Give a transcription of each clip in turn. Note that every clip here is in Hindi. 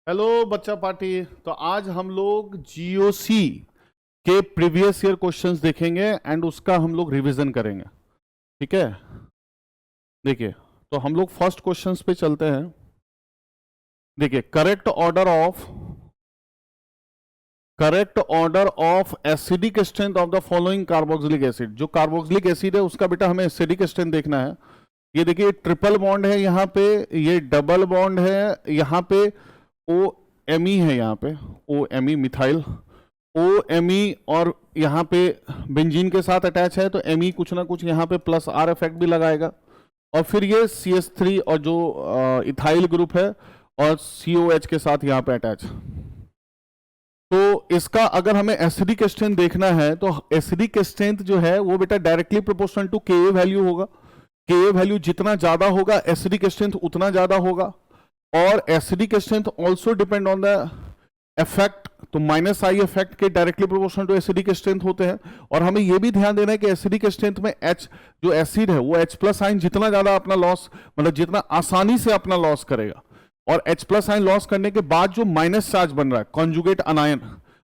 हेलो बच्चा पार्टी। तो आज हम लोग जीओसी के प्रीवियस ईयर क्वेश्चंस देखेंगे एंड उसका हम लोग रिवीजन करेंगे। ठीक है, देखिए तो हम लोग फर्स्ट क्वेश्चंस पे चलते हैं। देखिए, correct order of acidic strength of the following carboxylic acid. जो कार्बोक्सिलिक एसिड है उसका बेटा हमें एसिडिक स्ट्रेंथ देखना है। ये देखिए ट्रिपल बॉन्ड है यहाँ पे, ये डबल बॉन्ड है यहाँ पे, ओ एम ई है यहाँ पे, O M E methyl, O M E, और यहाँ पे बेंजीन के साथ अटैच है तो एम ई कुछ ना कुछ यहाँ पे प्लस आर इफेक्ट भी लगाएगा। और फिर ये CH3 और जो इथाइल ग्रुप है और COH के साथ यहाँ पे अटैच। तो इसका अगर हमें एसिडिक स्ट्रेंथ देखना है तो एसिडिक स्ट्रेंथ जो है वो बेटा directly proportional to Ka value होगा। Ka वैल्यू जितना ज्यादा होगा एसिडिक स्ट्रेंथ उतना ज्यादा होगा। और acidic strength also depend on the effect, तो माइनस आई इफेक्ट के directly proportional to acidic strength होते हैं। और हमें यह भी ध्यान देना है कि एसिडिक स्ट्रेंथ में H जो एसिड है वो H प्लस आयन जितना ज्यादा अपना लॉस, मतलब जितना आसानी से अपना लॉस करेगा, और H प्लस आयन लॉस करने के बाद जो माइनस चार्ज बन रहा है conjugate अनायन,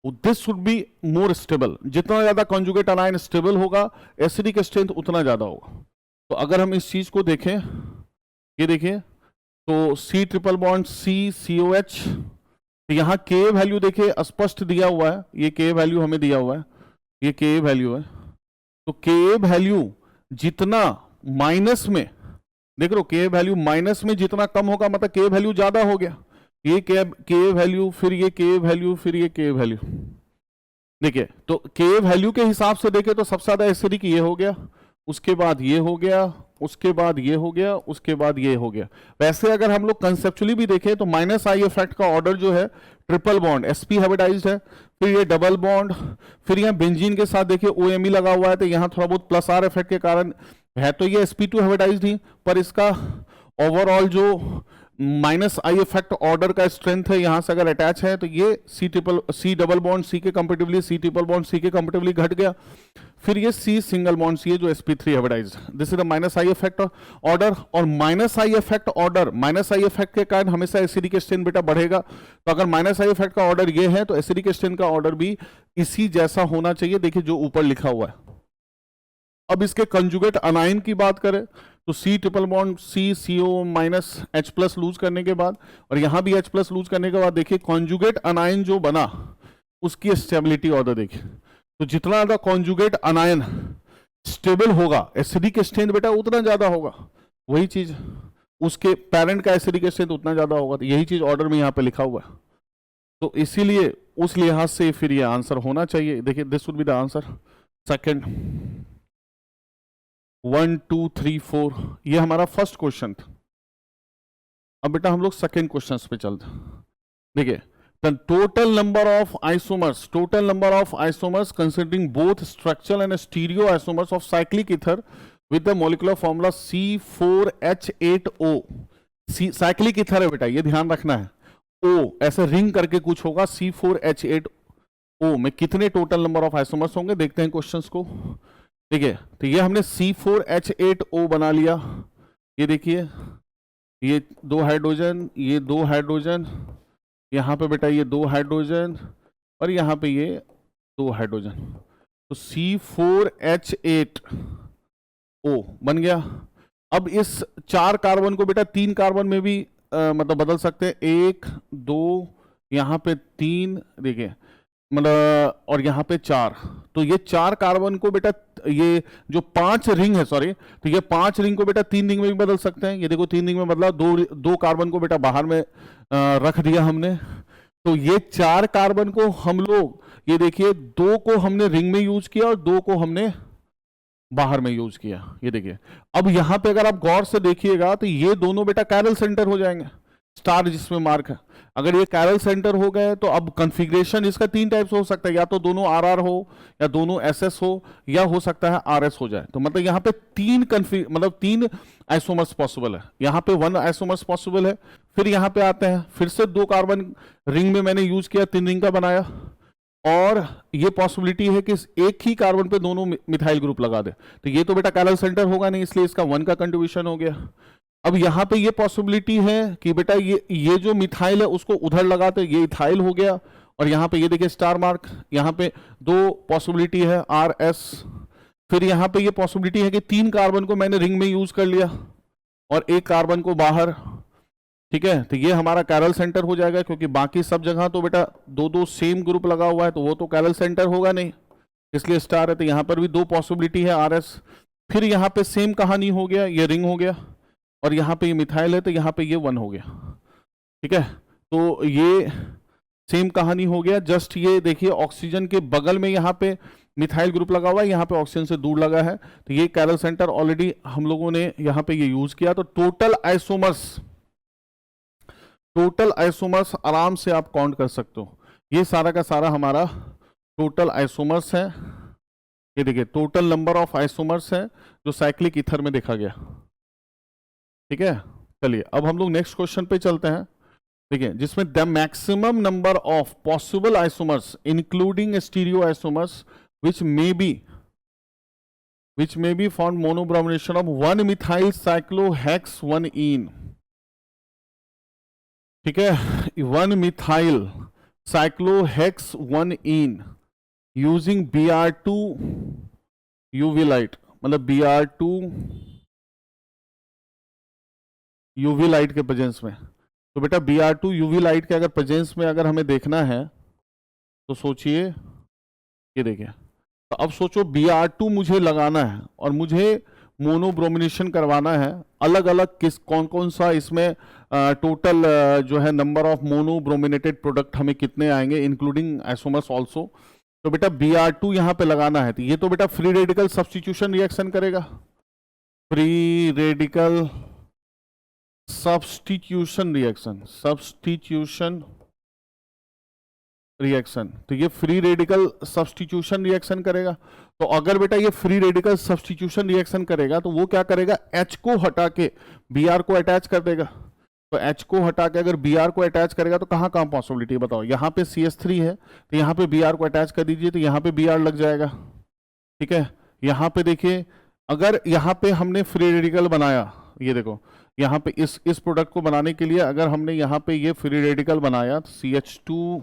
this should be more stable. जितना ज्यादा कॉन्जुगेट अनायन स्टेबल होगा एसिडिक स्ट्रेंथ उतना ज्यादा होगा। तो अगर हम इस चीज को देखें, ये देखिए तो C ट्रिपल बॉन्ड COH, तो यहाँ K वैल्यू देखिए स्पष्ट दिया हुआ है, ये K वैल्यू हमें दिया हुआ है, ये K वैल्यू है। तो K वैल्यू जितना माइनस में, देख लो K वैल्यू माइनस में जितना कम होगा मतलब K वैल्यू ज्यादा हो गया। ये K वैल्यू, फिर ये K वैल्यू, फिर ये K वैल्यू। देखिए तो K वैल्यू के हिसाब से देखे तो सबसे ज्यादा एसिडिक ये हो गया, उसके बाद ये हो गया, उसके बाद ये हो गया, उसके बाद ये हो गया। वैसे अगर हम लोग कंसेप्चुअली भी देखें तो माइनस आई इफेक्ट का ऑर्डर जो है ट्रिपल बॉन्ड sp हाइब्रिडाइज्ड है, फिर ये डबल बॉन्ड, फिर यहाँ बेंजीन के साथ देखिए OMe लगा हुआ है तो यहाँ थोड़ा बहुत प्लस आर इफेक्ट के कारण है तो ये sp2 हाइब्रिडाइज्ड ही, पर इसका ओवरऑल जो माइनस आई इफेक्ट ऑर्डर का स्ट्रेंथ है यहाँ से अगर अटैच है तो ये C डबल बॉन्ड C के comparatively, C triple bond C के कंपेटिवली घट गया। फिर ये C सिंगल बॉन्ड C है जो sp3 hybridised, this is the minus I effect order. और minus I effect order, minus I effect के कारण हमेशा एसिडिक स्ट्रेंथ बेटा बढ़ेगा। तो अगर माइनस आई इफेक्ट का ऑर्डर ये है तो एसिडिक स्ट्रेंथ का ऑर्डर भी इसी जैसा होना चाहिए, देखिए जो ऊपर लिखा हुआ है। अब इसके कंजुगेट अनाइन की बात करें तो C triple bond C CO minus H plus lose करने के बाद, और यहां भी H प्लस लूज करने के बाद देखिए कॉन्जुगेट अनायन जो बना उसकी स्टेबिलिटी ऑर्डर देखिए। तो जितना ज्यादा कॉन्जुगेट अनायन स्टेबल होगा एसिडिक स्ट्रेंथ बेटा उतना ज्यादा होगा। वही चीज उसके पेरेंट का एसिडिक स्ट्रेंथ उतना ज्यादा होगा, तो यही चीज ऑर्डर में यहाँ पे लिखा हुआ है। तो इसीलिए उस लिहाज से फिर ये आंसर होना चाहिए। देखिए this would be the answer second. 1 2 3 4 ये हमारा फर्स्ट क्वेश्चन था। अब बेटा हम लोग सेकेंड क्वेश्चन पे चलते हैं। देखिए the total number of isomers considering both structural and stereo isomers of cyclic ether with the molecular formula C4H8O। Cyclic ether है बेटा, ये ध्यान रखना है। O ऐसे रिंग करके कुछ होगा, C4H8O में कितने टोटल नंबर ऑफ आइसोमर्स होंगे देखते हैं क्वेश्चंस को। ठीक है, तो ये हमने C4H8O बना लिया। ये देखिए ये 2 हाइड्रोजन, ये 2 हाइड्रोजन, यहाँ पे बेटा ये 2 हाइड्रोजन, और यहाँ पे ये 2 हाइड्रोजन। तो C4H8O बन गया। अब इस 4 कार्बन को बेटा 3 कार्बन में भी मतलब बदल सकते हैं, 1 2 यहाँ पे 3, देखिए मतलब, और यहाँ पे 4। तो ये 4 कार्बन को बेटा, ये जो 5 रिंग है, सॉरी, तो ये 5 रिंग को बेटा 3 रिंग में भी बदल सकते हैं। ये देखो 3 रिंग में बदला, 2 कार्बन को बेटा बाहर में रख दिया हमने। तो ये 4 कार्बन को हम लोग, ये देखिए 2 को हमने रिंग में यूज किया और 2 को हमने बाहर में यूज किया। ये देखिए अब यहां पे अगर आप गौर से देखिएगा तो ये दोनों बेटा कैरल सेंटर हो जाएंगे, स्टार जिसमें मार्क है। अगर ये कैरल सेंटर हो गए तो अब कॉन्फ़िगरेशन इसका 3 टाइप्स हो सकता है, या तो दोनों RR हो, या दोनों SS हो, या हो सकता है RS हो जाए। तो मतलब यहाँ पे 3 आइसोमर्स पॉसिबल है, यहाँ पे 1 आइसोमर्स पॉसिबल है। फिर यहाँ पे आते हैं, फिर से 2 कार्बन रिंग में मैंने यूज किया, 3 रिंग का बनाया, और ये पॉसिबिलिटी है कि एक ही कार्बन पे दोनों मिथाइल ग्रुप लगा दे। तो ये तो बेटा कैरल सेंटर होगा नहीं, इसलिए इसका 1 का कंट्रीब्यूशन हो गया। अब यहां पे ये पॉसिबिलिटी है कि बेटा ये जो मिथाइल है उसको उधर लगाते, ये इथाइल हो गया, और यहां पे ये देखिए स्टार मार्क, यहां पे दो पॉसिबिलिटी है आर एस। फिर यहां पे ये पॉसिबिलिटी है कि 3 कार्बन को मैंने रिंग में यूज कर लिया और 1 कार्बन को बाहर, ठीक है, तो ये हमारा कैरल सेंटर हो जाएगा, क्योंकि बाकी सब जगह तो बेटा दो दो सेम ग्रुप लगा हुआ है, तो वो तो कैरल सेंटर होगा नहीं, इसलिए स्टार है। तो यहां पर भी 2 पॉसिबिलिटी है आर एस। फिर यहां पे सेम कहानी हो गया, ये रिंग हो गया, और यहां पे ये मिथाइल है तो यहां पे ये 1 हो गया, ठीक है। तो ये सेम कहानी हो गया, जस्ट ये देखिए ऑक्सीजन के बगल में यहाँ पे मिथाइल ग्रुप लगा हुआ है, यहाँ पे ऑक्सीजन से दूर लगा है, तो ये कैरल सेंटर ऑलरेडी हम लोगों ने यहाँ पे ये यूज किया। तो टोटल आइसोमर्स आराम से आप काउंट कर सकते हो, ये सारा का सारा हमारा टोटल आइसोमर्स है। ये देखिए टोटल नंबर ऑफ आइसोमर्स है जो साइक्लिक ईथर में देखा गया, ठीक है। चलिए अब हम लोग नेक्स्ट क्वेश्चन पे चलते हैं, देखिए, जिसमें the maximum number of possible isomers including stereo isomers which may be found monobromination of 1 methyl cyclohexone, ठीक है, 1 methyl cyclohexone using Br2 UV light, मतलब Br2 UV लाइट के प्रेजेंस में। तो बेटा Br2 UV लाइट के अगर प्रेजेंस में अगर हमें देखना है तो सोचिए, ये देखिए, तो अब सोचो Br2 मुझे लगाना है और मुझे मोनोब्रोमिनेशन करवाना है, अलग अलग किस कौन कौन सा इसमें टोटल जो है नंबर ऑफ मोनोब्रोमिनेटेड प्रोडक्ट हमें कितने आएंगे इंक्लूडिंग आइसोमर्स ऑल्सो। तो बेटा Br2 यहां पे लगाना है, तो ये तो बेटा फ्री रेडिकल सब्स्टिट्यूशन रिएक्शन करेगा, फ्री रेडिकल सब्स्टिट्यूशन रिएक्शन, तो ये फ्री रेडिकल सब्स्टिट्यूशन रिएक्शन करेगा। तो अगर बेटा ये फ्री रेडिकल सब्स्टिट्यूशन रिएक्शन करेगा तो वो क्या करेगा, H को हटा के Br को अटैच कर देगा। तो H को हटा के अगर Br को अटैच करेगा तो कहाँ कहाँ पॉसिबिलिटी बताओ, यहाँ पे CH3 है तो यहाँ पे Br को अटैच कर दीजिए, तो यहाँ पे Br लग जाएगा, ठीक है। यहाँ पे देखिए, अगर यहाँ पे हमने फ्री रेडिकल बनाया, ये देखो यहाँ पे इस प्रोडक्ट को बनाने के लिए अगर हमने यहाँ पे ये फ्री रेडिकल बनाया, तो CH2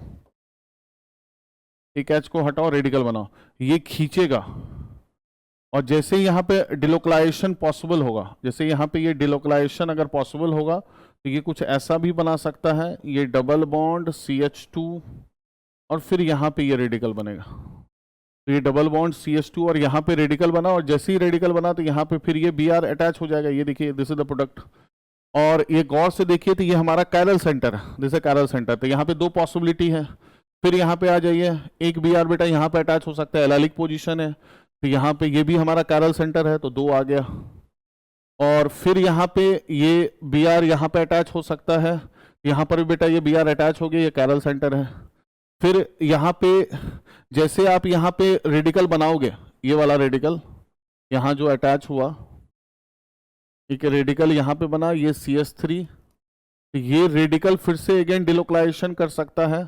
एक H को हटाओ, रेडिकल बनाओ, ये खींचेगा, और जैसे यहाँ पे डिलोकलाइजेशन पॉसिबल होगा, जैसे यहाँ पे ये डिलोकलाइजेशन अगर पॉसिबल होगा तो ये कुछ ऐसा भी बना सकता है, ये डबल बॉन्ड CH2 और फिर यहाँ पे ये रेडिकल बनेगा। तो ये डबल बॉन्ड CH2 और यहाँ पे रेडिकल बना, और जैसे ही रेडिकल बना तो यहाँ पे फिर ये Br अटैच हो जाएगा। ये देखिए दिस इज द प्रोडक्ट, और ये गौर से देखिए तो ये हमारा कैरल सेंटर है, दिस इज कैरल सेंटर। तो यहाँ पे 2 पॉसिबिलिटी है। फिर यहाँ पे आ जाइए, एक Br बेटा यहाँ पे अटैच हो सकता है, एलालिक पोजीशन है, तो यहाँ पे ये भी हमारा कैरल सेंटर है, तो 2 आ गया। और फिर यहाँ पे ये Br यहाँ पे अटैच हो सकता है, यहाँ पर भी बेटा ये Br अटैच हो गया, ये कैरल सेंटर है। फिर यहाँ पे जैसे आप यहाँ पे रेडिकल बनाओगे, ये वाला रेडिकल यहाँ जो अटैच हुआ, एक रेडिकल यहाँ पे बना, ये CH3, ये रेडिकल फिर से अगेन डिलोकलाइजेशन कर सकता है।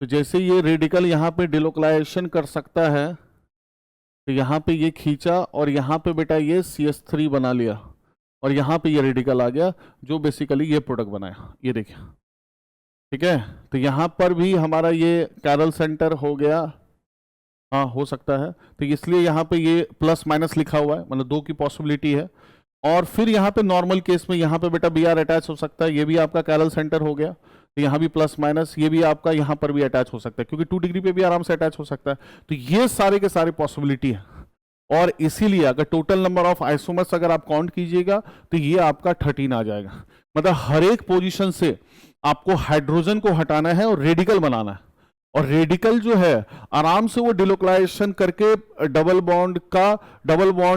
तो जैसे ये रेडिकल यहाँ पे डिलोकलाइजेशन कर सकता है, तो यहाँ पे ये खींचा और यहाँ पे बेटा ये CH3 बना लिया, और यहाँ पे ये रेडिकल आ गया जो बेसिकली ये प्रोडक्ट बनाया, ये देखिए, ठीक है। तो यहाँ पर भी हमारा ये कैरल सेंटर हो गया, हाँ हो सकता है, तो इसलिए यहाँ पे ये प्लस माइनस लिखा हुआ है, मतलब 2 की पॉसिबिलिटी है। और फिर यहाँ पे नॉर्मल केस में यहाँ पे बेटा Br अटैच हो सकता है, ये भी आपका कैरल सेंटर हो गया, तो यहाँ भी प्लस माइनस, ये भी आपका यहाँ पर भी अटैच हो सकता है, क्योंकि 2 डिग्री पे भी आराम से अटैच हो सकता है। तो ये सारे के सारे पॉसिबिलिटी है, और इसीलिए अगर टोटल नंबर ऑफ आइसोमर्स अगर आप काउंट कीजिएगा तो ये आपका 13 आ जाएगा। मतलब हर एक पोजीशन से आपको हाइड्रोजन को हटाना है और रेडिकल बनाना है, और रेडिकल जो है आराम से वो डिलोकलाइजेशन करके डबल बॉन्ड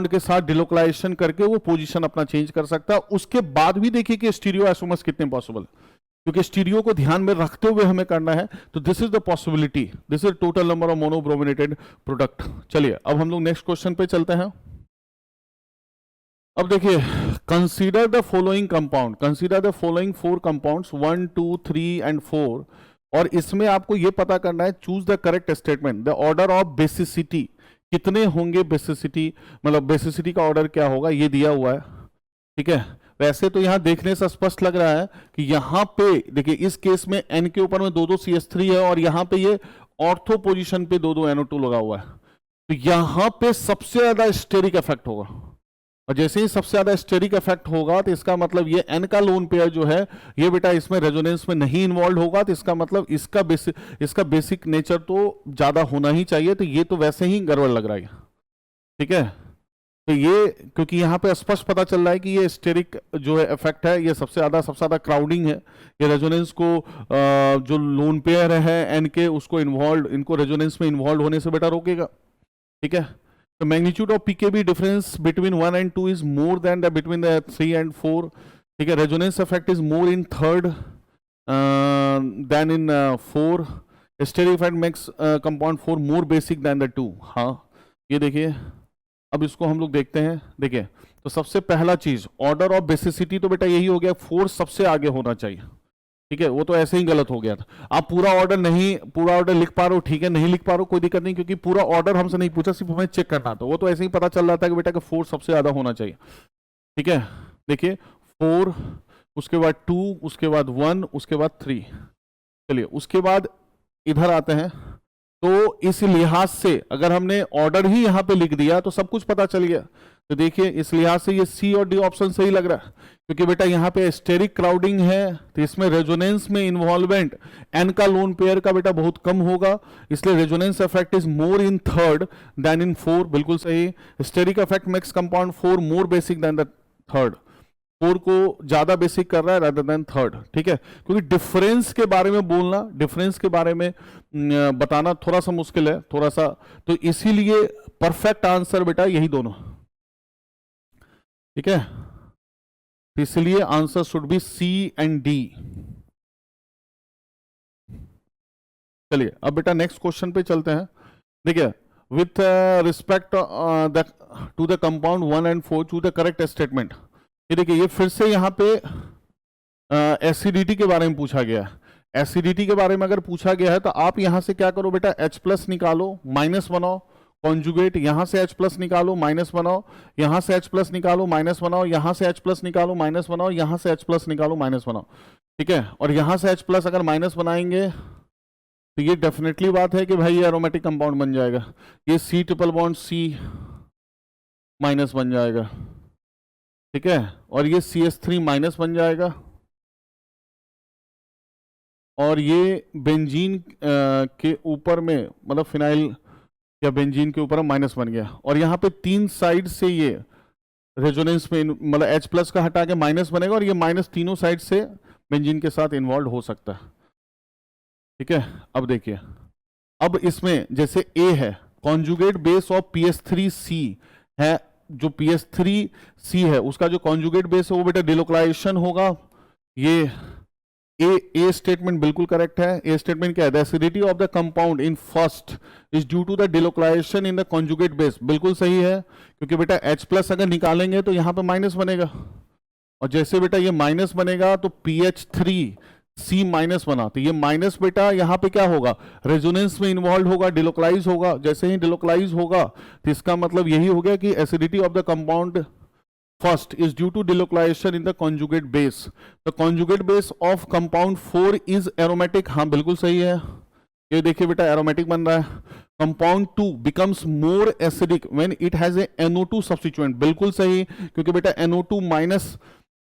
के साथ डिलोकलाइजेशन करके वो पोजीशन अपना चेंज कर सकता है। उसके बाद भी देखिए कि स्टीरियो आइसोमर्स कितने पॉसिबल है, क्योंकि स्टीरियो को ध्यान में रखते हुए हमें करना है। तो this is the possibility, this is total number of monobrominated product. चलिए अब हम लोग नेक्स्ट क्वेश्चन पे चलते हैं। अब देखिए, consider the following compound, consider the following 4 compounds 1, 2, 3 and 4, और इसमें आपको ये पता करना है, choose the correct statement, the order of basicity कितने होंगे बेसिसिटी, मतलब बेसिसिटी का ऑर्डर क्या होगा, ये दिया हुआ है। ठीक है, वैसे तो यहां देखने से स्पष्ट लग रहा है कि यहां पे देखिए इस केस में n के ऊपर में 2 CH3 है और यहां पे ये ऑर्थो पोजीशन पे 2 NO2 लगा हुआ है, तो यहां पे सबसे ज्यादा स्टेरिक इफेक्ट होगा। और जैसे ही सबसे ज्यादा स्टेरिक इफेक्ट होगा तो इसका मतलब ये n का लोन पेयर जो है ये बेटा इसमें रेजोनेंस में नहीं इन्वॉल्व होगा, तो इसका मतलब इसका बेसिक नेचर तो ज्यादा होना ही चाहिए, तो ये तो वैसे ही गड़बड़ लग रहा है। ठीक है, तो ये क्योंकि यहाँ पे स्पष्ट पता चल रहा है कि ये स्टेरिक जो है इफेक्ट है, ये सबसे ज्यादा क्राउडिंग है, ये रेजोनेंस को जो लोन पेयर है एन के उसको इनको रेजोनेंस में इन्वॉल्व होने से बेटा रोकेगा। ठीक है, तो magnitude of pKb difference between 1 and 2 is more than the between the 3 and 4। ठीक है, resonance effect is more in third than in 4। Steric effect makes compound 4 more basic than the 2। हाँ, ये देखिए, अब इसको हम लोग देखते हैं। देखिए, तो सबसे पहला चीज ऑर्डर ऑफ बेसिसिटी तो बेटा यही हो गया, 4 सबसे आगे होना चाहिए। ठीक है, वो तो ऐसे ही गलत हो गया था। आप पूरा ऑर्डर लिख पा रहे हो, ठीक है, नहीं लिख पा रहे हो कोई दिक्कत नहीं, क्योंकि पूरा ऑर्डर हमसे नहीं पूछा, सिर्फ हमें चेक करना था, वो तो ऐसे ही पता चल रहा था कि बेटा 4 सबसे ज्यादा होना चाहिए। ठीक है, देखिए 4, उसके बाद 2, उसके बाद 1, उसके बाद 3। चलिए उसके बाद इधर आते हैं, तो इस लिहाज से अगर हमने ऑर्डर ही यहां पे लिख दिया तो सब कुछ पता चल गया। तो देखिए इस लिहाज से ये सी और डी ऑप्शन सही लग रहा है, क्योंकि बेटा यहाँ पे स्टेरिक क्राउडिंग है, तो इसमें रेजोनेंस में इन्वॉल्वमेंट एन का लोन पेयर का बेटा बहुत कम होगा, इसलिए resonance effect is more in third than in 4। बिल्कुल सही। Steric effect makes compound 4 more basic than the third, 4 को ज्यादा बेसिक कर रहा है रादर देन थर्ड। ठीक है, क्योंकि डिफरेंस के बारे में बोलना, डिफरेंस के बारे में बताना थोड़ा सा मुश्किल है, थोड़ा सा, तो इसीलिए परफेक्ट आंसर बेटा यही दोनों। ठीक है, इसलिए answer should be C and D. चलिए अब बेटा नेक्स्ट क्वेश्चन पे चलते हैं। देखिए, with respect to the compound 1 and 4 choose the correct statement. ये देखिए, ये फिर से यहाँ पे एसिडिटी के बारे में पूछा गया है। एसिडिटी के बारे में अगर पूछा गया है तो आप यहां से क्या करो बेटा, H+ निकालो, माइनस बनाओ, कॉन्जुगेट, यहां से H+ निकालो, माइनस बनाओ, यहां से H+ निकालो, माइनस बनाओ, यहां से H+ निकालो, माइनस बनाओ, यहां से H+ निकालो, माइनस बनाओ। ठीक है, और यहां से H+ अगर माइनस बनाएंगे तो ये डेफिनेटली बात है कि भाई ये एरोमेटिक कंपाउंड बन जाएगा, ये C triple bond C minus बन जाएगा। ठीक है, और ये CH3 माइनस बन जाएगा, और ये बेंजीन के ऊपर में मतलब फिनाइल या बेंजीन के ऊपर माइनस बन गया, और यहाँ पे 3 साइड से ये रेजोनेंस में मतलब H+ का हटा के माइनस बनेगा, और ये माइनस तीनों साइड से बेंजीन के साथ इन्वॉल्व हो सकता है। ठीक है, अब देखिए, अब इसमें जैसे A है, कॉन्जुगेट बेस ऑफ PS3C है, जो PS3C है उसका जो कॉन्जुगेट बेस है वो बेटा डिलोकलाइजेशन होगा। ये ए स्टेटमेंट बिल्कुल करेक्ट है। ए स्टेटमेंट क्या है, the acidity of the compound in first is due to the delocalisation in the conjugate base, बिल्कुल सही है, क्योंकि बेटा H+ अगर निकालेंगे तो यहाँ पे माइनस बनेगा, और जैसे बेटा ये माइनस बनेगा तो PH3C माइनस बना, तो ये माइनस बेटा यहाँ पे क्या होगा, रेजोनेंस में इन्वॉल्व होगा, डिलोकलाइज होगा। जैसे ही डिलोकलाइज होगा तो इसका मतलब यही हो गया कि acidity of the compound first is due to delocalization in the conjugate base. The conjugate base of compound 4 is aromatic। हाँ बिल्कुल सही है, ये देखिए बेटा एरोमेटिक बन रहा है। Compound 2 becomes more acidic when it has a NO2 substituent, बिल्कुल सही, क्योंकि बेटा NO2 माइनस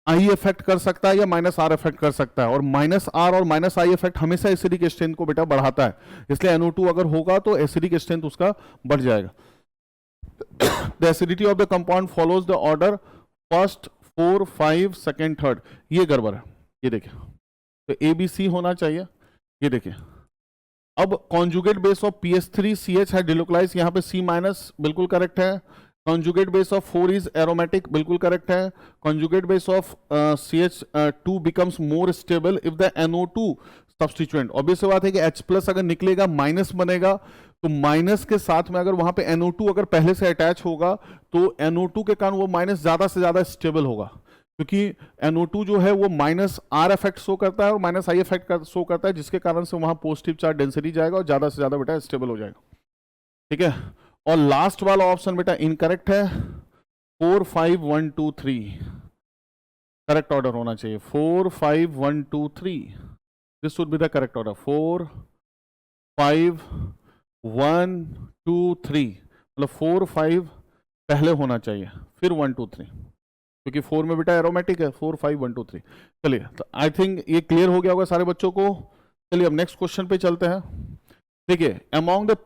आई इफेक्ट कर सकता है या माइनस आर इफेक्ट कर सकता है, और माइनस आर और माइनस आई इफेक्ट हमेशा एसिडिक स्ट्रेंथ को बेटा बढ़ाता है, इसलिए NO2 अगर होगा तो एसिडिक स्ट्रेंथ उसका बढ़ जाएगा। The acidity of the compound follows the order first 4 5 second third, ये गड़बड़ है। ये देखिए, तो ABC होना चाहिए। ये देखिए, अब कॉन्जुगेट बेस ऑफ PS3CH है डिलोकलाइज, यहाँ पे C माइनस बिल्कुल करेक्ट है। Conjugate base of 4 is aromatic, बिल्कुल करेक्ट है। Conjugate base of CH2 becomes more stable if the NO2 substituent. Obvious बात है कि H+ अगर निकलेगा माइनस बनेगा, तो माइनस के साथ में अगर वहां पे NO2 अगर पहले से अटैच होगा तो NO2 के कारण वो माइनस ज्यादा से ज्यादा स्टेबल होगा, क्योंकि NO2 जो है वो माइनस आर इफेक्ट शो करता है और माइनस आई इफेक्ट शो करता है, जिसके कारण से वहां पॉजिटिव चार्ज डेंसिटी जाएगा और ज्यादा से ज्यादा बेटा स्टेबल हो जाएगा। ठीक है, और लास्ट वाला ऑप्शन बेटा इनकरेक्ट है, 4 5 1 2 3 करेक्ट ऑर्डर होना चाहिए, 4 5 1 2 3 this should be the correct order, 4 5 1 2 3 मतलब 4 5 पहले होना चाहिए फिर 1 2 3, क्योंकि 4 में बेटा एरोमेटिक है, 4 5 1 2 3। चलिए तो आई थिंक ये क्लियर हो गया होगा सारे बच्चों को। चलिए अब नेक्स्ट क्वेश्चन पे चलते हैं। देखिए among the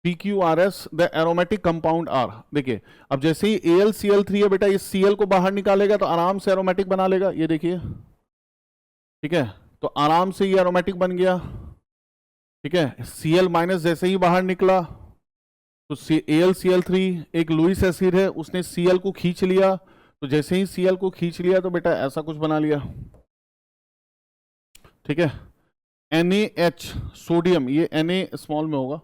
PQRS the aromatic compound are. देखिए अब जैसे ही AlCl3 है बेटा, इस Cl को बाहर निकालेगा तो आराम से एरोमेटिक बना लेगा, ये देखिए ठीक है, तो आराम से ये एरोमेटिक बन गया। ठीक है, Cl माइनस जैसे ही बाहर निकला तो AlCl3 एक लुईस एसिड है, उसने Cl को खींच लिया, तो जैसे ही Cl को खींच लिया तो बेटा ऐसा कुछ बना लिया। ठीक है, NaH सोडियम, ये Na स्मॉल में होगा,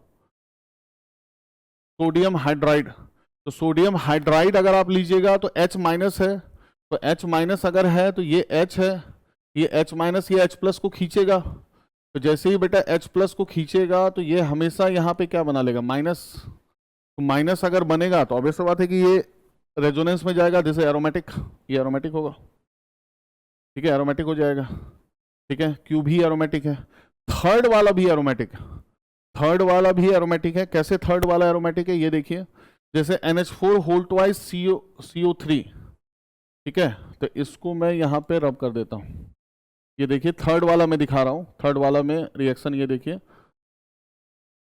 सोडियम हाइड्राइड, तो सोडियम हाइड्राइड अगर आप लीजिएगा तो H माइनस है, तो H माइनस अगर है तो ये H है, ये H माइनस ये H प्लस को खींचेगा, तो जैसे ही बेटा H प्लस को खींचेगा तो ये हमेशा यहाँ पे क्या बना लेगा, माइनस। तो माइनस अगर बनेगा तो ऑब्वियस बात है कि ये रेजोनेंस में जाएगा, जैसे एरोमेटिक, ये एरोमेटिक होगा। ठीक है, एरोमेटिक हो जाएगा। ठीक है, Q भी एरोमेटिक है, थर्ड वाला भी एरोमेटिक, थर्ड वाला भी एरोमेटिक है। कैसे थर्ड वाला एरोमेटिक है, ये देखिए, जैसे NH4 होल ट्वाइस CO3। ठीक है, तो इसको मैं यहाँ पे रब कर देता हूँ, ये देखिए थर्ड वाला मैं दिखा रहा हूँ, थर्ड वाला में रिएक्शन ये देखिए,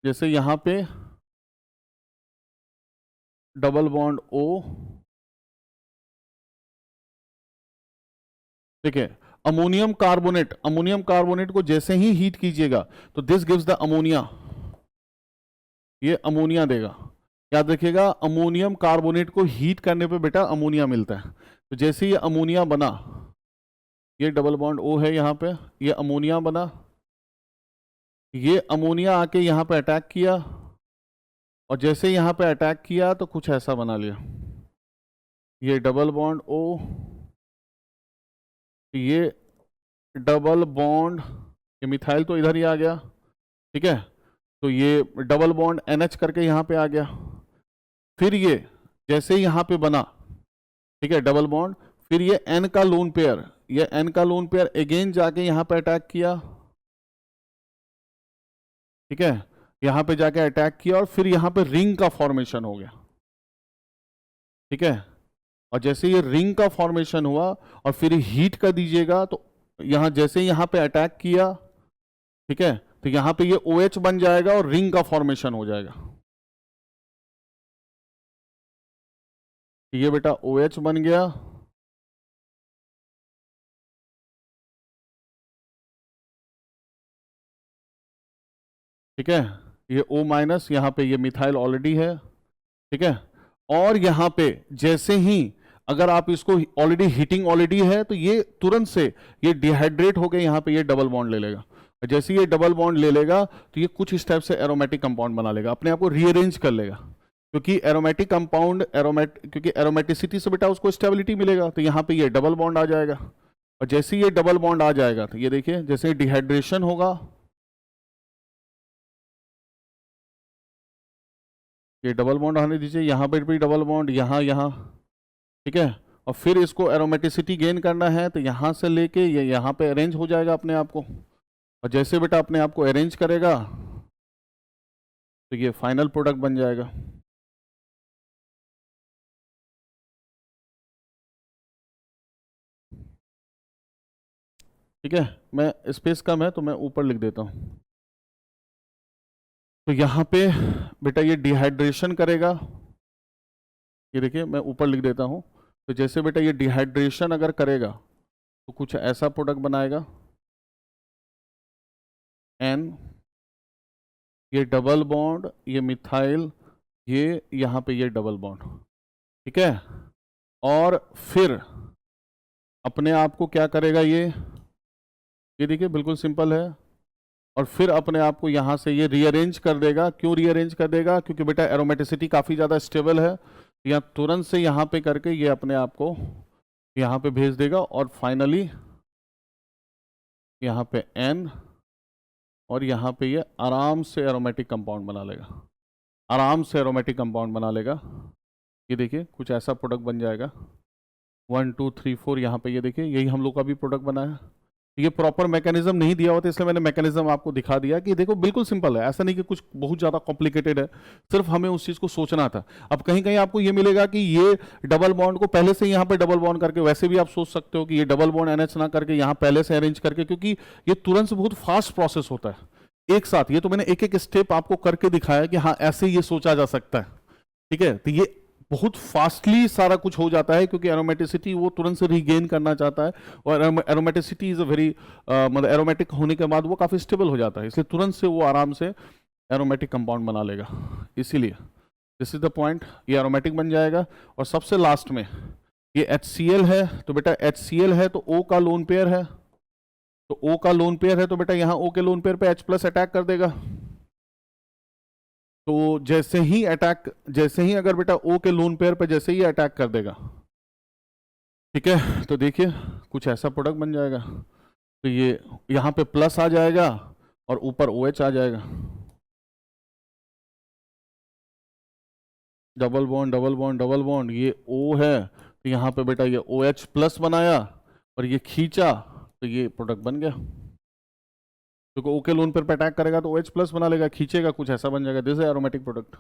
जैसे यहाँ पे डबल बॉन्ड O, देखिए अमोनियम कार्बोनेट को जैसे ही हीट कीजिएगा तो दिस गिव्स द अमोनिया, ये अमोनिया देगा। याद रखिएगा अमोनियम कार्बोनेट को हीट करने पे बेटा अमोनिया मिलता है, तो जैसे ये अमोनिया बना, ये डबल बॉन्ड O है यहाँ पे, ये अमोनिया बना, ये अमोनिया आके यहाँ पे अटैक किया, और जैसे यहाँ पे अटैक किया तो कुछ ऐसा बना लिया, ये डबल बॉन्ड O, ये डबल बॉन्ड, ये मिथाइल तो इधर ही आ गया। ठीक है, तो ये डबल बॉन्ड NH करके यहाँ पे आ गया, फिर ये जैसे यहाँ पे बना, ठीक है डबल बॉन्ड, फिर ये N का लोन पेयर, ये N का लोन पेयर अगेन जाके यहाँ पे अटैक किया। ठीक है, यहाँ पे जाके अटैक किया और फिर यहाँ पे रिंग का फॉर्मेशन हो गया। ठीक है, और जैसे ये रिंग का फॉर्मेशन हुआ और फिर हीट कर दीजिएगा तो यहाँ जैसे यहाँ पे अटैक किया, ठीक है, तो यहाँ पे ये OH बन जाएगा और रिंग का फॉर्मेशन हो जाएगा। ये बेटा OH बन गया, ठीक है, ये O माइनस, यहाँ पे ये मिथाइल ऑलरेडी है। ठीक है, और यहाँ पे जैसे ही अगर आप इसको ऑलरेडी हीटिंग ऑलरेडी है तो ये तुरंत से ये डिहाइड्रेट होकर यहाँ पे ये डबल बॉन्ड ले लेगा, जैसे ये डबल बॉन्ड ले लेगा तो ये कुछ इस टाइप से एरोमेटिक कंपाउंड बना लेगा, अपने आप को रीअरेंज कर लेगा, क्योंकि एरोमेटिक कंपाउंड क्योंकि एरोमेटिसिटी से बेटा उसको स्टेबिलिटी मिलेगा, तो यहाँ पे ये डबल बॉन्ड आ जाएगा, और जैसे ये डबल बॉन्ड आ जाएगा तो ये देखिए जैसे डिहाइड्रेशन होगा, ये डबल बॉन्ड आने दीजिए, यहाँ पर भी डबल बॉन्ड, यहाँ। ठीक है, और फिर इसको एरोमेटिसिटी गेन करना है तो यहाँ से लेके ये यहाँ पे अरेंज हो जाएगा अपने आप को, और जैसे बेटा अपने आप को अरेंज करेगा तो ये फाइनल प्रोडक्ट बन जाएगा। ठीक है, मैं स्पेस कम है तो मैं ऊपर लिख देता हूँ, तो यहाँ पे बेटा ये डिहाइड्रेशन करेगा, ये देखिए मैं ऊपर लिख देता हूँ, तो जैसे बेटा ये डिहाइड्रेशन अगर करेगा तो कुछ ऐसा प्रोडक्ट बनाएगा, N, ये डबल बॉन्ड, ये मिथाइल, ये यहाँ पे ये डबल बॉन्ड। ठीक है, और फिर अपने आप को क्या करेगा, ये देखिए बिल्कुल सिंपल है, और फिर अपने आप को यहाँ से ये रीअरेंज कर देगा। क्यों रीअरेंज कर देगा, क्योंकि बेटा एरोमेटिसिटी काफ़ी ज़्यादा स्टेबल है, या तुरंत से यहाँ पे करके ये अपने आप को यहाँ पे भेज देगा, और फाइनली यहाँ पे N, और यहाँ पे ये आराम से एरोमेटिक कंपाउंड बना लेगा। आराम से एरोमेटिक कंपाउंड बना लेगा। ये देखिए कुछ ऐसा प्रोडक्ट बन जाएगा 1 2 3 4, यहाँ पे ये देखिए यही हम लोग का भी प्रोडक्ट बना है। ये प्रॉपर मैकेनिज्म नहीं दिया होता, इसलिए मैंने मैकेनिज्म आपको दिखा दिया कि देखो बिल्कुल सिंपल है, ऐसा नहीं कि कुछ बहुत ज़्यादा कॉम्प्लिकेटेड है, सिर्फ हमें उस चीज़ को सोचना था। अब कहीं कहीं आपको ये मिलेगा कि ये डबल बॉन्ड को पहले से यहाँ पे डबल बॉन्ड करके, वैसे भी आप सोच सकते हो कि ये डबल बॉन्ड NH ना करके यहाँ पहले से अरेंज करके, क्योंकि ये तुरंत से बहुत फास्ट प्रोसेस होता है एक साथ। ये तो मैंने एक एक स्टेप आपको करके दिखाया कि हाँ ऐसे ये सोचा जा सकता है, ठीक है। तो ये बहुत फास्टली सारा कुछ हो जाता है, क्योंकि एरोमेटिसिटी वो तुरंत से रीगेन करना चाहता है, और एरोमेटिसिटी इज अ वेरी मतलब एरोमेटिक होने के बाद वो काफ़ी स्टेबल हो जाता है, इसलिए तुरंत से वो आराम से एरोमेटिक कंपाउंड बना लेगा। इसीलिए दिस इज द पॉइंट, ये एरोमेटिक बन जाएगा। और सबसे लास्ट में ये HCl है, तो बेटा HCl है तो O का लोन पेयर है, तो O का लोन पेयर है तो बेटा यहाँ O के लोन पेयर पे H+ अटैक कर देगा। तो जैसे ही अगर बेटा O के लोन पेयर पे जैसे ही अटैक कर देगा, ठीक है, तो देखिए कुछ ऐसा प्रोडक्ट बन जाएगा। तो ये यहाँ पे प्लस आ जाएगा और ऊपर OH आ जाएगा, double bond double bond double bond, ये O है तो यहाँ पे बेटा ये OH+ बनाया और ये खींचा तो ये प्रोडक्ट बन गया। क्योंकि O के लोन पेयर पे अटैक करेगा तो OH+ बना लेगा, खींचेगा कुछ ऐसा बन जाएगा, दिस इज एरोमेटिक प्रोडक्ट।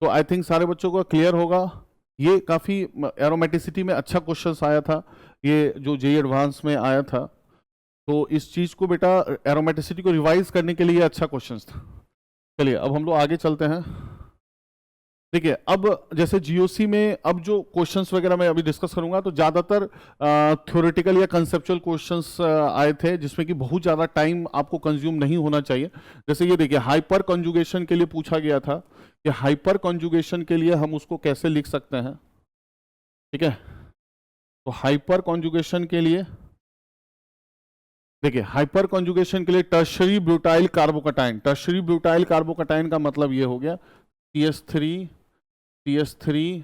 तो आई थिंक सारे बच्चों को क्लियर होगा। ये काफ़ी एरोमेटिसिटी में अच्छा क्वेश्चन आया था, ये जो JEE एडवांस में आया था, तो इस चीज़ को बेटा एरोमेटिसिटी को रिवाइज करने के लिए अच्छा क्वेश्चन था। चलिए अब हम लोग आगे चलते हैं। देखिए अब जैसे GOC में अब जो क्वेश्चंस वगैरह मैं अभी डिस्कस करूंगा, तो ज़्यादातर थ्योरेटिकल या कंसेप्चुअल क्वेश्चंस आए थे, जिसमें कि बहुत ज़्यादा टाइम आपको कंज्यूम नहीं होना चाहिए। जैसे ये देखिए हाइपर कॉन्जुगेशन के लिए पूछा गया था कि हाइपर कॉन्जुगेशन के लिए हम उसको कैसे लिख सकते हैं, ठीक है। तो हाइपर कॉन्जुगेशन के लिए देखिए, हाइपर कॉन्जुगेशन के लिए टर्शरी ब्यूटाइल कार्बोकटाइन, टर्शरी ब्यूटाइल कार्बोकटाइन का मतलब ये हो गया CH3 C+।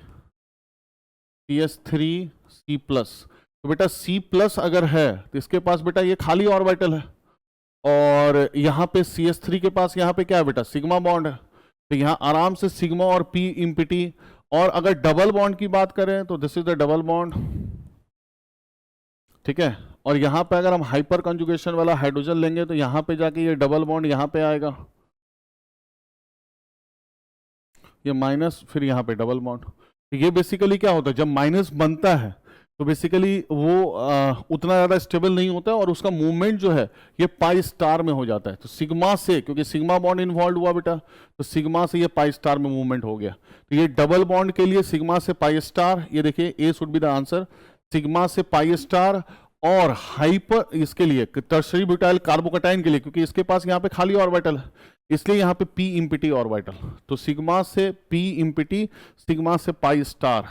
तो बेटा C+ अगर है तो इसके पास बेटा ये खाली ऑर्बिटल है, और यहाँ पे CH3 के पास यहाँ पे क्या है बेटा सिग्मा बॉन्ड है, तो यहाँ आराम से सिग्मा और P इम्पिटी। और अगर डबल बॉन्ड की बात करें तो this is the double bond, ठीक है। और यहाँ पे अगर हम हाइपर कंजुगेशन वाला हाइड्रोजन लेंगे तो यहाँ पे जाके ये डबल बॉन्ड यहाँ पे आएगा, ये माइनस, फिर यहाँ पे डबल बॉन्ड। तो ये बेसिकली क्या होता है, जब माइनस बनता है तो बेसिकली वो उतना ज़्यादा स्टेबल नहीं होता है, और उसका मूवमेंट जो है ये पाई स्टार में हो जाता है। तो सिग्मा से, क्योंकि सिग्मा बॉन्ड इन्वॉल्व हुआ बेटा, तो सिग्मा से ये पाई स्टार में मूवमेंट हो गया। तो ये डबल बॉन्ड के लिए सिग्मा से पाई स्टार, ये देखिए A should be the answer, sigma से पाई स्टार। और हाइपर इसके लिए टर्शरी ब्यूटाइल कार्बोकटाइन के लिए, क्योंकि इसके पास यहाँ पे खाली ऑर्बिटल है, इसलिए यहाँ पे P इम्पिटी ऑर्बिटल, तो सिग्मा से P इम्पिटी, सिग्मा से पाई स्टार।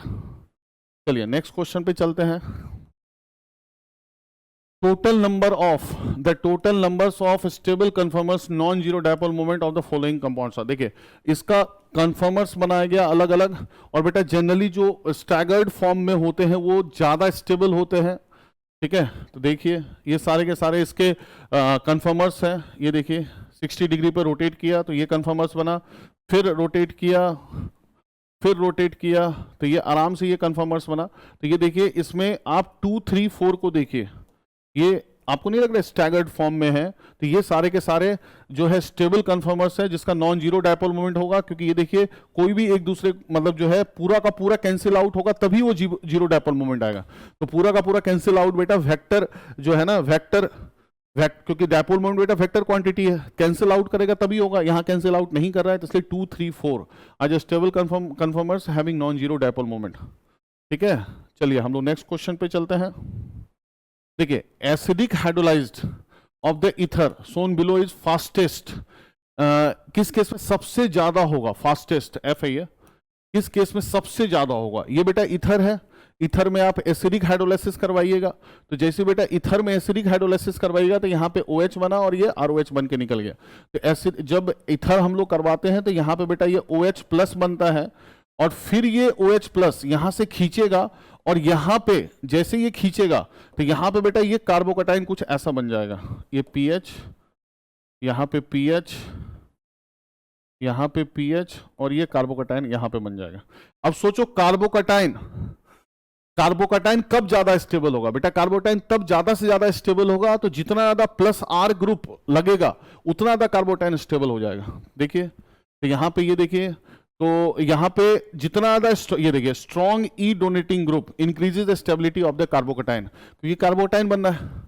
चलिए नेक्स्ट क्वेश्चन पे चलते हैं। Total numbers of stable conformers non zero dipole moment of the following compounds. देखिए इसका कन्फर्मर्स बनाया गया अलग अलग, और बेटा जनरली जो स्टैगर्ड फॉर्म में होते हैं वो ज्यादा स्टेबल होते हैं, ठीक है। तो देखिए ये सारे के सारे इसके कन्फर्मर्स हैं। ये देखिए 60 डिग्री पर रोटेट किया तो ये कन्फर्मर्स बना, फिर रोटेट किया तो ये आराम से ये कन्फर्मर्स बना। तो ये देखिए इसमें आप 2 3 4 को देखिए, ये आपको नहीं लग रहा स्टैगर्ड फॉर्म में है, तो ये सारे के सारे जो है स्टेबल कन्फर्मर्स है, जिसका नॉन जीरो डायपोल मोमेंट होगा, क्योंकि ये देखिए कोई भी एक दूसरे मतलब जो है पूरा का पूरा कैंसिल आउट होगा तभी वो जीरो डायपोल मोमेंट आएगा। तो पूरा का पूरा कैंसिल आउट बेटा वेक्टर जो है ना, क्योंकि डायपोल मोमेंट बेटा वेक्टर क्वांटिटी है, कैंसिल आउट करेगा तभी होगा, यहाँ कैंसिल आउट नहीं कर रहा है, तो इसलिए 2 3 4 आज stable conformers having non zero dipole moment, ठीक है। चलिए हम लोग नेक्स्ट क्वेश्चन पे चलते हैं। देखिए acidic hydrolysed of the ether Son below is fastest, किस केस में सबसे ज्यादा होगा, फास्टेस्ट एफ है ये, किस केस में सबसे ज्यादा होगा, ये बेटा ईथर है, ईथर में आप एसिडिक हाइड्रोलाइसिस करवाइएगा, तो जैसे बेटा ईथर में एसिडिक हाइड्रोलाइसिस करवाइएगा तो यहाँ पे OH बना और ये ROH बन के निकल गया। तो एसिड जब ईथर हम लोग करवाते हैं तो यहाँ पे बेटा ये OH+ बनता है, और फिर ये OH+ यहाँ से खींचेगा, और यहाँ पे जैसे ये खींचेगा तो यहाँ पे बेटा ये कार्बोकटाइन कुछ ऐसा बन जाएगा, ये PH, यहाँ पे PH, यहाँ पे पीएच और ये कार्बोकटाइन यहाँ पे बन जाएगा। अब सोचो कार्बोकटाइन कब ज्यादा स्टेबल होगा बेटा? कार्बोकटाइन तब ज्यादा से ज्यादा स्टेबल होगा तो जितना ज्यादा प्लस आर ग्रुप लगेगा उतना ज्यादा कार्बोकटाइन स्टेबल हो जाएगा। देखिए तो यहाँ पे ये देखिए, तो यहाँ पे जितना ज्यादा ये देखिए strong E donating group increases the stability of the कार्बोकटाइन, क्योंकि कार्बोकटाइन बन रहा है।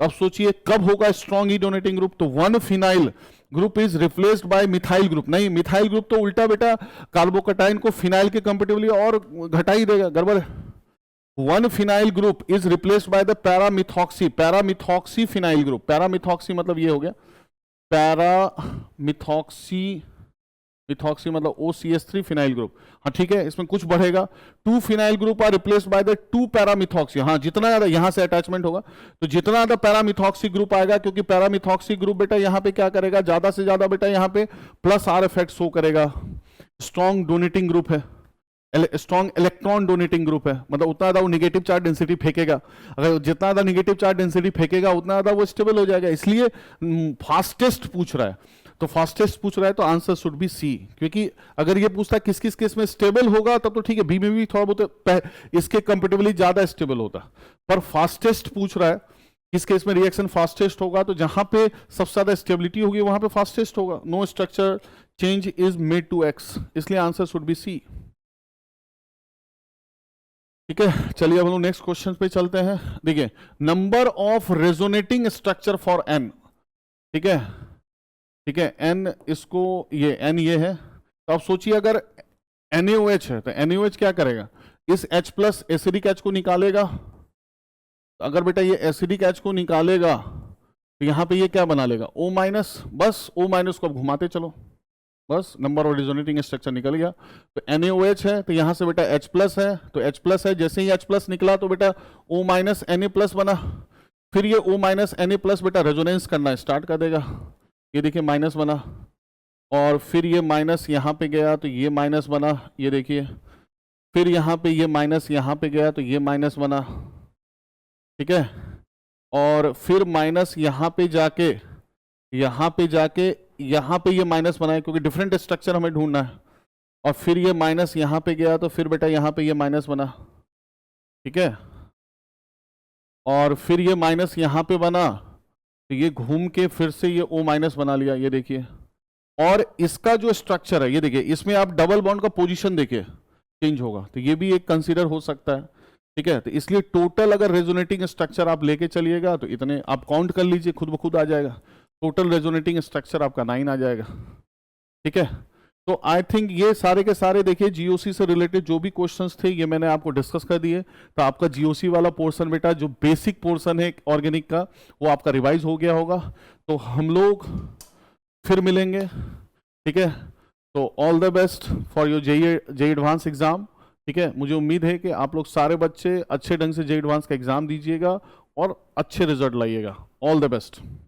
अब सोचिए कब होगा स्ट्रॉन्ग ई डोनेटिंग ग्रुप? तो 1 phenyl group is replaced bye methyl group. नहीं, मिथाइल ग्रुप तो उल्टा बेटा कार्बोकटाइन को फिनाइल के कंपेटिबली और घटा ही देगा, गड़बड़ है। 1 phenyl group is replaced by the paramethoxy phenyl group. Paramethoxy मतलब ये हो गया, पैरामिथॉक्सी मतलब OCH3 फिनाइल ग्रुप। हाँ ठीक है, इसमें कुछ बढ़ेगा। 2 phenyl group are replaced by the 2 paramethoxy. हाँ, जितना ज्यादा यहां से अटैचमेंट होगा तो जितना ज्यादा पैरामिथॉक्सी ग्रुप आएगा, क्योंकि पैरामिथॉक्सी ग्रुप बेटा यहां पे क्या करेगा, ज्यादा से ज्यादा बेटा यहां पे प्लस आर इफेक्ट शो करेगा। स्ट्रॉन्ग डोनेटिंग ग्रुप है, स्ट्रॉन्ग इलेक्ट्रॉन डोनेटिंग ग्रुप है, मतलब उतना ज्यादा वो निगेटिव चार्ज डेंसिटी फेंकेगा। अगर जितना ज्यादा निगेटिव चार्ज डेंसिटी फेंकेगा उतना ज्यादा वो स्टेबल हो जाएगा। इसलिए फास्टेस्ट पूछ रहा है, तो फास्टेस्ट पूछ रहा है तो आंसर शुड बी सी। क्योंकि अगर ये पूछता है किस किस केस में स्टेबल होगा तब तो ठीक है, बी में भी थोड़ा बहुत इसके कंपेटिबली ज्यादा स्टेबल होता, पर फास्टेस्ट पूछ रहा है किस केस में रिएक्शन फास्टेस्ट होगा, तो जहां पे सबसे ज्यादा स्टेबिलिटी होगी वहां पे फास्टेस्ट होगा। No structure change is made to X, इसलिए आंसर शुड बी सी। ठीक है, चलिए अब हम लोग नेक्स्ट क्वेश्चन पे चलते हैं। देखिए, number of resonating structure for N. ठीक है, ठीक है, एन इसको ये एन ये है, तो आप सोचिए अगर NaOH है तो NaOH क्या करेगा, इस H प्लस एसिडिक H को निकालेगा। तो अगर बेटा ये एसिडिक H को निकालेगा तो यहाँ पे ये क्या बना लेगा, O माइनस। बस O माइनस को अब घुमाते चलो, बस नंबर ऑफ रेजोनेटिंग स्ट्रक्चर निकल गया। तो NaOH है तो यहाँ से बेटा H प्लस है, तो H प्लस है, जैसे ही H प्लस निकला तो बेटा O माइनस Na प्लस बना। फिर ये O माइनस Na प्लस बेटा रेजोनेंस करना स्टार्ट कर देगा। ये देखिए माइनस बना, और फिर ये माइनस यहाँ पे गया तो ये माइनस बना, ये देखिए। फिर यहाँ पे ये माइनस यहाँ पे गया तो ये माइनस बना। ठीक है, और फिर माइनस यहाँ पे जाके यहाँ पे ये माइनस बनाए, क्योंकि डिफरेंट स्ट्रक्चर हमें ढूंढना है। और फिर ये माइनस यहाँ पे गया तो फिर बेटा यहाँ पे ये माइनस बना। ठीक है, और फिर ये माइनस यहाँ पे बना तो ये घूम के फिर से ये O माइनस बना लिया, ये देखिए। और इसका जो स्ट्रक्चर है ये देखिए, इसमें आप डबल बॉन्ड का पोजीशन देखिए चेंज होगा, तो ये भी एक कंसीडर हो सकता है। ठीक है, तो इसलिए टोटल अगर रेजोनेटिंग स्ट्रक्चर आप लेके चलिएगा तो इतने आप काउंट कर लीजिए, खुद ब खुद आ जाएगा। टोटल रेजोनेटिंग स्ट्रक्चर आपका 9 आ जाएगा। ठीक है, तो आई थिंक ये सारे के सारे देखिए जीओसी से रिलेटेड जो भी क्वेश्चंस थे ये मैंने आपको डिस्कस कर दिए। तो आपका जीओसी वाला पोर्शन बेटा जो बेसिक पोर्शन है ऑर्गेनिक का वो आपका रिवाइज हो गया होगा। तो हम लोग फिर मिलेंगे। ठीक है, तो all the best for your JEE advance exam. ठीक है, मुझे उम्मीद है कि आप लोग सारे बच्चे अच्छे ढंग से जेई एडवांस का एग्जाम दीजिएगा और अच्छे रिजल्ट लाइएगा। All the best.